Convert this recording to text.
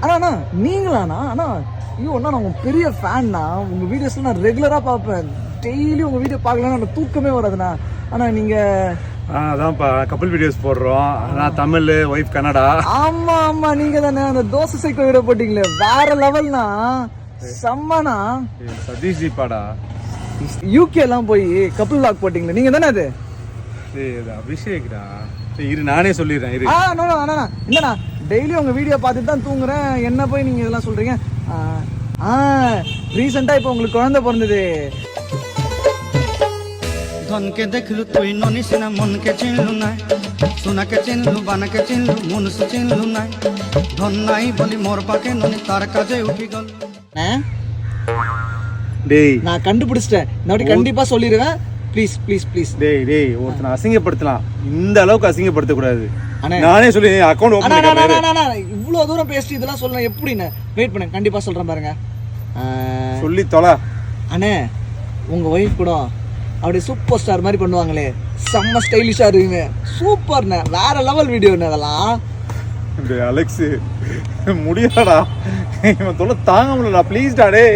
அண்ணா நீங்களாண்ணா? அண்ணா ஐயோ அண்ணா நான் உங்க பெரிய ஃபேன்னா. உங்க வீடியோஸ்லாம் நான் ரெகுலரா பார்ப்பேன். டெய்லி உங்க வீடியோ பார்க்கலன்னா எனக்கு தூக்கமே வராதுண்ணா. அண்ணா நீங்க அதான்ப்பா கப்பல் வீடியோஸ் போடுறோம். நான் தமிழ், ஒய்ஃப் கன்னடா. ஆமா ஆமா நீங்க தானே அந்த தோசை சைக்கிள் வீடியோ போட்டீங்களே, வேற லெவல்னா, செம்மனா. சதீஷ் ஜிப்பாடா. யூகே எல்லாம் போய் கப்பல் வ்ளாக் போட்டீங்களே, நீங்க தானே அது? அபிஷேக்டா. இரு நானே சொல்லிடுறேன். இரு. இல்லண்ணா டெய்லி உங்க வீடியோ பார்த்துட்டு தான் தூங்குறேன். என்ன போய் நீங்க இதெல்லாம் சொல்றீங்க? ரீசெண்டா இப்போ உங்களுக்கு குழந்தை பிறந்தது. ধনকে দেখলু তুই ননিসিনা মনকে চিনলু নাই, সোনাকে চিনলু বানাকে চিনলু মনুষ চিনলু নাই, ধন নাই বলি মোর পাকে ননি তার কাজে উঠি গল. டேய் நான் கண்டுபிடிச்சிட்டேன். இந்த வாட்டி கண்டிப்பா சொல்லிடுவேன். Please please please. டேய் ஒருத்தனை அசிங்கப்படுத்தலாம், இந்த அளவுக்கு அசிங்கப்படுத்த கூடாது. அண்ணே நானே சொல்லி அக்கவுண்ட் ஓபன் பண்ணி இவ்வளவு தூரம் பேசிட்டு இதெல்லாம் சொல்லணும் எப்படின்னு வெயிட் பண்ணு. கண்டிப்பா சொல்றேன் பாருங்க. சொல்லி தொலை. அண்ணே உங்க ஒய்ஃப் கூட அப்படியே சூப்பர் ஸ்டார் மாதிரி பண்ணுவாங்களே, செம்ம ஸ்டைலிஷா இருக்குங்க. சூப்பர்ண்ணே, வேற லெவல் வீடியோண்ணே அதெல்லாம். அலெக்ஸ் முடியாடா, இவன் தொலை தாங்க முடியலடா. ப்ளீஸ்டா டே.